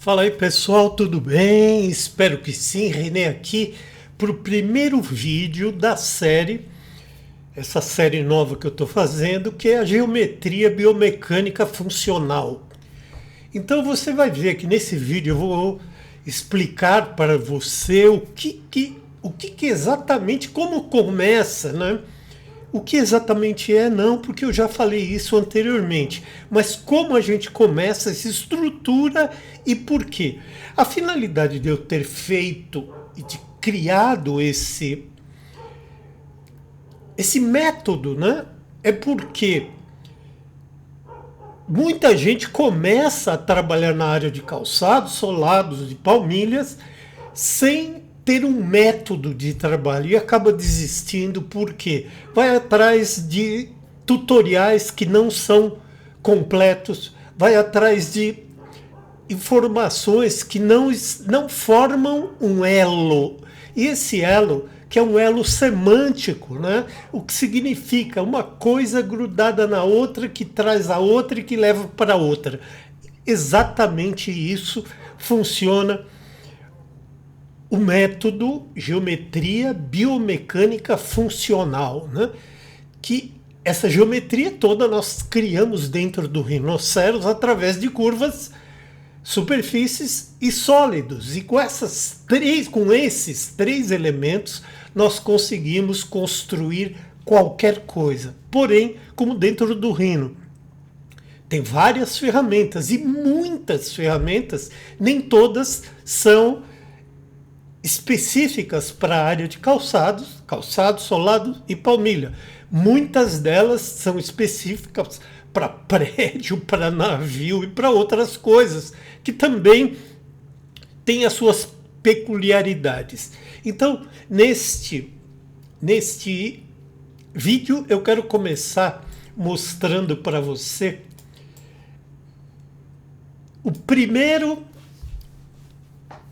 Fala aí pessoal, tudo bem? Espero que sim. René aqui para o primeiro vídeo da série, essa série nova que eu estou fazendo, que é a geometria biomecânica funcional. Então você vai ver que nesse vídeo eu vou explicar para você o que exatamente, como começa, né? O que exatamente é, não, porque eu já falei isso anteriormente. Mas como a gente começa, se estrutura e por quê? A finalidade de eu ter feito e de criado esse método, né? É porque muita gente começa a trabalhar na área de calçados, solados, de palmilhas, sem ter um método de trabalho e acaba desistindo porque vai atrás de tutoriais que não são completos, vai atrás de informações que não formam um elo. E esse elo, que é um elo semântico, né? O que significa uma coisa grudada na outra, que traz a outra e que leva para a outra. Exatamente isso funciona o método geometria biomecânica funcional, né? Que essa geometria toda nós criamos dentro do rinoceros através de curvas, superfícies e sólidos. E com esses três elementos nós conseguimos construir qualquer coisa. Porém, como dentro do rino tem várias ferramentas e muitas ferramentas, nem todas são específicas para a área de calçados, solado e palmilha. Muitas delas são específicas para prédio, para navio e para outras coisas, que também têm as suas peculiaridades. Então, neste vídeo, eu quero começar mostrando para você o primeiro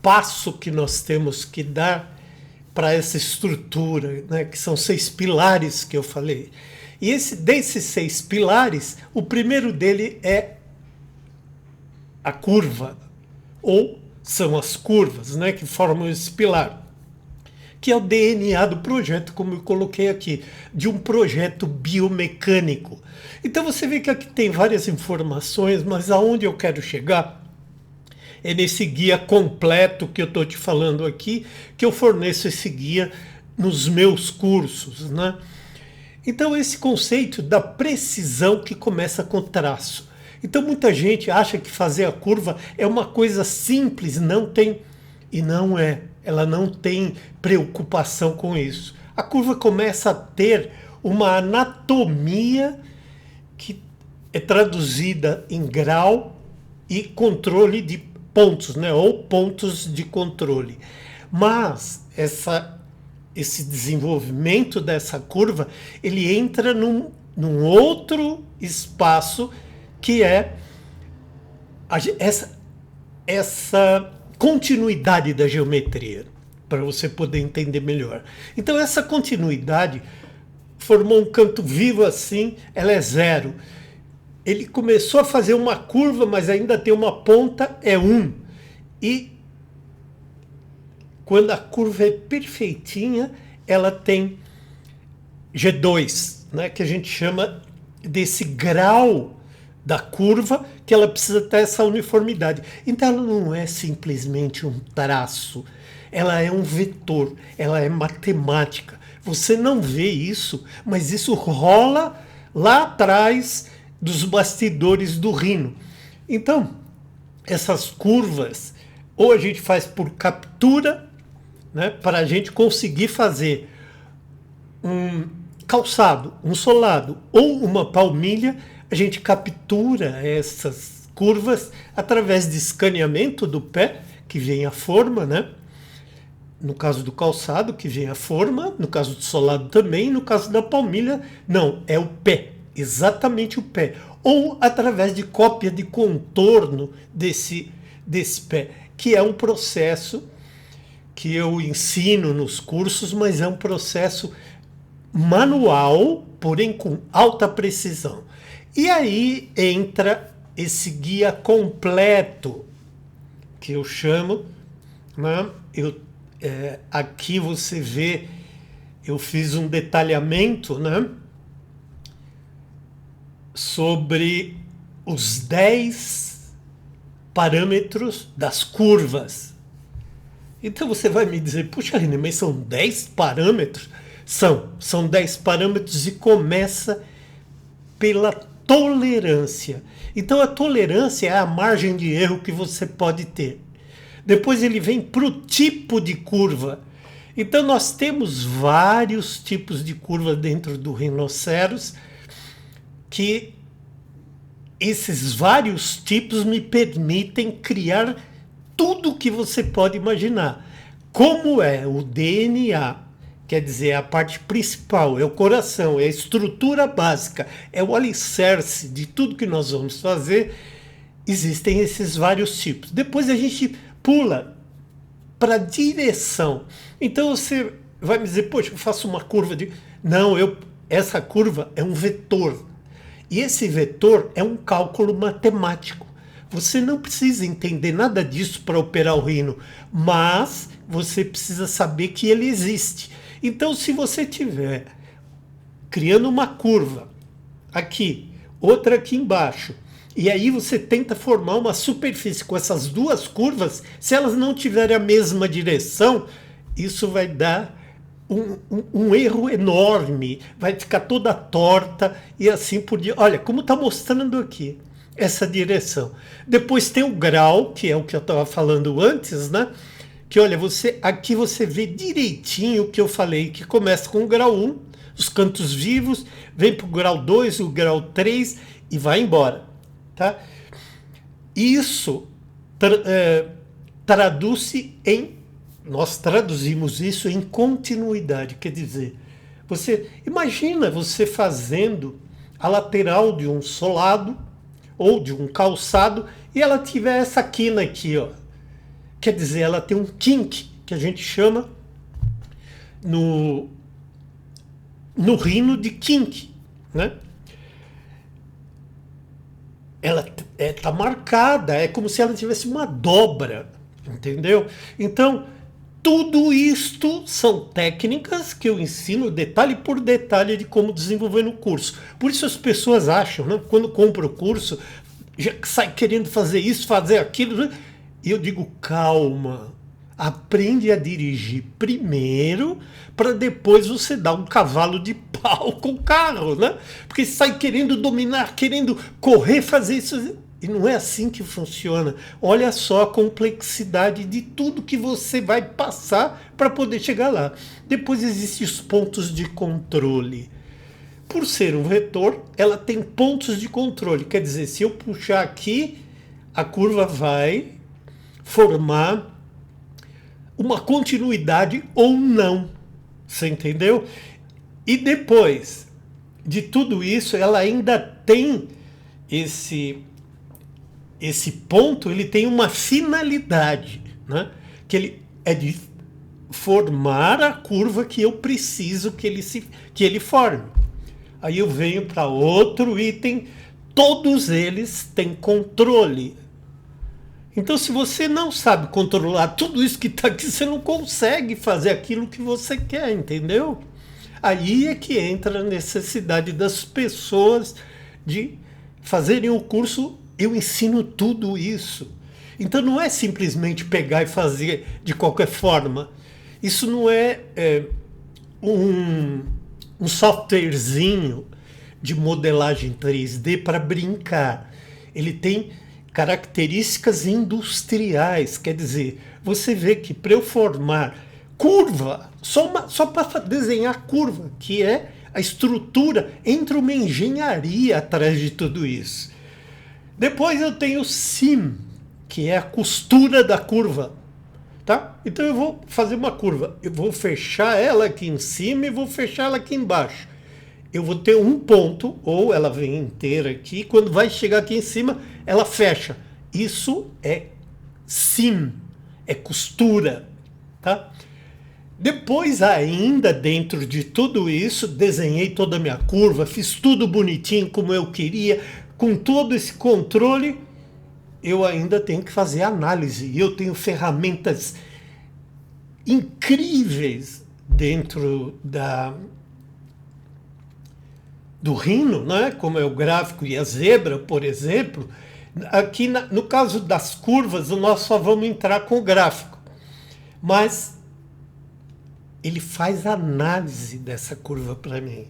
passo que nós temos que dar para essa estrutura, né, que são 6 pilares que eu falei. E desses 6 pilares, o primeiro dele é a curva, ou são as curvas, né, que formam esse pilar, que é o DNA do projeto, como eu coloquei aqui, de um projeto biomecânico. Então você vê que aqui tem várias informações, mas aonde eu quero chegar é nesse guia completo que eu estou te falando aqui, que eu forneço esse guia nos meus cursos, né? Então esse conceito da precisão que começa com traço. Então muita gente acha que fazer a curva é uma coisa simples, e não é. Ela não tem preocupação com isso. A curva começa a ter uma anatomia que é traduzida em grau e controle de pontos, né? Ou pontos de controle. Mas esse desenvolvimento dessa curva, ele entra num outro espaço que é essa continuidade da geometria, para você poder entender melhor. Então essa continuidade formou um canto vivo assim, ela é zero. Ele começou a fazer uma curva, mas ainda tem uma ponta, é 1. E quando a curva é perfeitinha, ela tem G2, né, que a gente chama desse grau da curva, que ela precisa ter essa uniformidade. Então ela não é simplesmente um traço, ela é um vetor, ela é matemática. Você não vê isso, mas isso rola lá atrás dos bastidores do rino. Então, essas curvas, ou a gente faz por captura, né, para a gente conseguir fazer um calçado, um solado ou uma palmilha, a gente captura essas curvas através de escaneamento do pé, que vem a forma, né? No caso do calçado, que vem a forma, no caso do solado também, no caso da palmilha, não, é o pé. Exatamente o pé, ou através de cópia de contorno desse pé, que é um processo que eu ensino nos cursos, mas é um processo manual, porém com alta precisão. E aí entra esse guia completo, que eu chamo, né? Aqui você vê, eu fiz um detalhamento, né, sobre os 10 parâmetros das curvas. Então você vai me dizer, puxa, René, mas são 10 parâmetros? São 10 parâmetros e começa pela tolerância. Então a tolerância é a margem de erro que você pode ter. Depois ele vem para o tipo de curva. Então nós temos vários tipos de curva dentro do rinoceros, que esses vários tipos me permitem criar tudo que você pode imaginar. Como é o DNA, quer dizer, é a parte principal, é o coração, é a estrutura básica, é o alicerce de tudo que nós vamos fazer, existem esses vários tipos. Depois a gente pula para a direção. Então você vai me dizer, poxa, eu faço uma curva de... Não, essa curva é um vetor. E esse vetor é um cálculo matemático. Você não precisa entender nada disso para operar o rino, mas você precisa saber que ele existe. Então, se você tiver criando uma curva aqui, outra aqui embaixo, e aí você tenta formar uma superfície com essas duas curvas, se elas não tiverem a mesma direção, isso vai dar um erro enorme, vai ficar toda torta e assim por diante. Olha, como está mostrando aqui, essa direção. Depois tem o grau, que é o que eu estava falando antes, né? Que olha, aqui você vê direitinho o que eu falei, que começa com o grau 1, os cantos vivos, vem para o grau 2, o grau 3 e vai embora. Tá? Isso traduz-se nós traduzimos isso em continuidade, quer dizer, você imagina você fazendo a lateral de um solado ou de um calçado e ela tiver essa quina aqui, ó. Quer dizer, ela tem um kink, que a gente chama no rino de kink, né? Ela está marcada, é como se ela tivesse uma dobra, entendeu? Então, tudo isto são técnicas que eu ensino detalhe por detalhe de como desenvolver no curso. Por isso as pessoas acham, né, quando compram o curso, já sai querendo fazer isso, fazer aquilo, né? E eu digo, calma, aprende a dirigir primeiro, para depois você dar um cavalo de pau com o carro, né? Porque sai querendo dominar, querendo correr, fazer isso. E não é assim que funciona. Olha só a complexidade de tudo que você vai passar para poder chegar lá. Depois existem os pontos de controle. Por ser um vetor, ela tem pontos de controle. Quer dizer, se eu puxar aqui, a curva vai formar uma continuidade ou não. Você entendeu? E depois de tudo isso, ela ainda tem esse ponto, ele tem uma finalidade, né? Que ele é de formar a curva que eu preciso que ele forme. Aí eu venho para outro item, todos eles têm controle. Então, se você não sabe controlar tudo isso que está aqui, você não consegue fazer aquilo que você quer, entendeu? Aí é que entra a necessidade das pessoas de fazerem o curso. Eu ensino tudo isso. Então não é simplesmente pegar e fazer de qualquer forma. Isso não é um softwarezinho de modelagem 3D para brincar. Ele tem características industriais. Quer dizer, você vê que para eu formar curva, só para desenhar curva, que é a estrutura, entra uma engenharia atrás de tudo isso. Depois eu tenho o sim, que é a costura da curva. Tá? Então eu vou fazer uma curva. Eu vou fechar ela aqui em cima e vou fechar ela aqui embaixo. Eu vou ter um ponto, ou ela vem inteira aqui. Quando vai chegar aqui em cima, ela fecha. Isso é sim, é costura. Tá? Depois ainda, dentro de tudo isso, desenhei toda a minha curva, fiz tudo bonitinho como eu queria, com todo esse controle, eu ainda tenho que fazer análise. E eu tenho ferramentas incríveis dentro do Rhino, né? Como é o gráfico e a zebra, por exemplo. Aqui, no caso das curvas, nós só vamos entrar com o gráfico. Mas ele faz análise dessa curva para mim.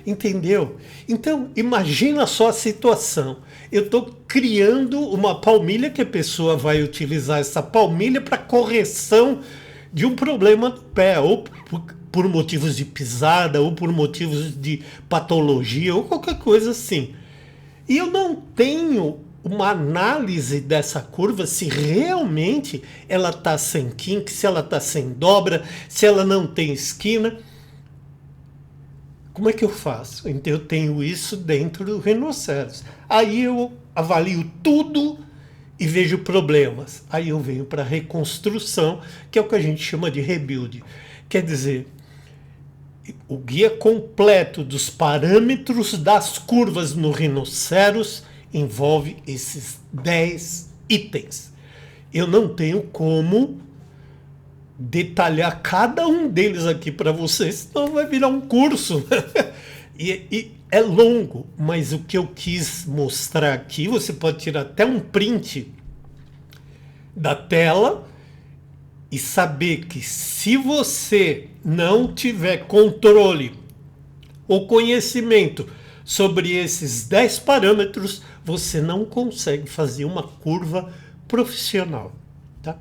Entendeu? Então, imagina só a situação. Eu estou criando uma palmilha que a pessoa vai utilizar essa palmilha para correção de um problema do pé, ou por motivos de pisada, ou por motivos de patologia, ou qualquer coisa assim. E eu não tenho uma análise dessa curva, se realmente ela está sem kink, se ela está sem dobra, se ela não tem esquina. Como é que eu faço? Então eu tenho isso dentro do Rhinoceros. Aí eu avalio tudo e vejo problemas. Aí eu venho para a reconstrução, que é o que a gente chama de rebuild. Quer dizer, o guia completo dos parâmetros das curvas no Rhinoceros envolve esses 10 itens. Eu não tenho como detalhar cada um deles aqui para vocês, senão vai virar um curso. e é longo, mas o que eu quis mostrar aqui, você pode tirar até um print da tela e saber que se você não tiver controle ou conhecimento sobre esses 10 parâmetros, você não consegue fazer uma curva profissional, tá?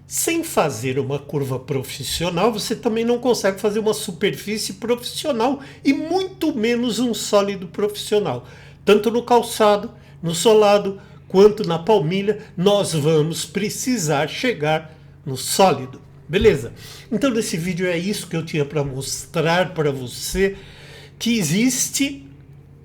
Sem fazer uma curva profissional, você também não consegue fazer uma superfície profissional e muito menos um sólido profissional. Tanto no calçado, no solado, quanto na palmilha, nós vamos precisar chegar no sólido. Beleza? Então nesse vídeo é isso que eu tinha para mostrar para você, que existe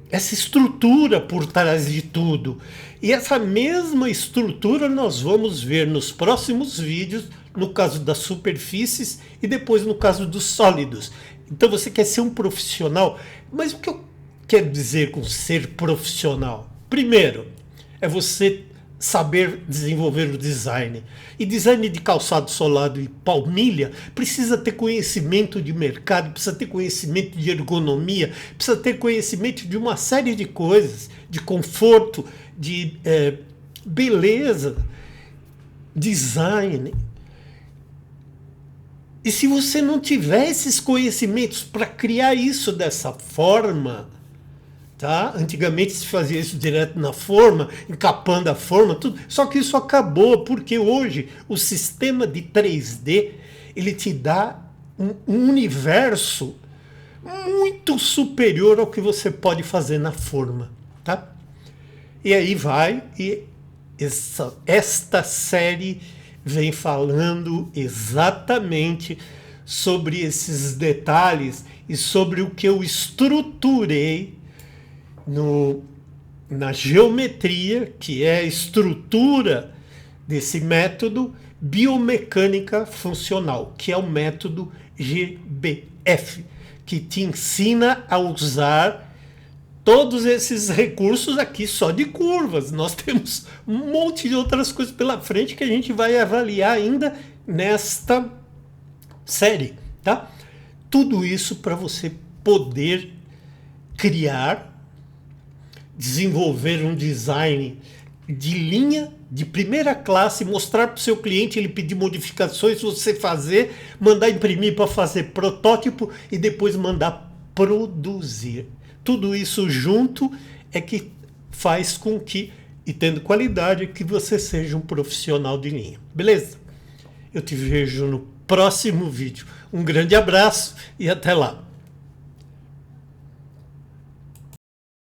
essa estrutura por trás de tudo. E essa mesma estrutura nós vamos ver nos próximos vídeos, no caso das superfícies e depois no caso dos sólidos. Então você quer ser um profissional, mas o que eu quero dizer com ser profissional? Primeiro, é você saber desenvolver o design. E design de calçado solado e palmilha precisa ter conhecimento de mercado, precisa ter conhecimento de ergonomia, precisa ter conhecimento de uma série de coisas, de conforto, de beleza, design. E se você não tiver esses conhecimentos para criar isso dessa forma, tá? Antigamente se fazia isso direto na forma, encapando a forma, tudo. Só que isso acabou, porque hoje o sistema de 3D, ele te dá um universo muito superior ao que você pode fazer na forma, tá? E aí vai, e esta série vem falando exatamente sobre esses detalhes e sobre o que eu estruturei na geometria, que é a estrutura desse método biomecânica funcional, que é o método GBF, que te ensina a usar todos esses recursos aqui só de curvas. Nós temos um monte de outras coisas pela frente que a gente vai avaliar ainda nesta série, tá? Tudo isso para você poder criar, desenvolver um design de linha, de primeira classe, mostrar para o seu cliente, ele pedir modificações, você fazer, mandar imprimir para fazer protótipo e depois mandar produzir. Tudo isso junto é que faz com que, e tendo qualidade, que você seja um profissional de linha. Beleza? Eu te vejo no próximo vídeo. Um grande abraço e até lá.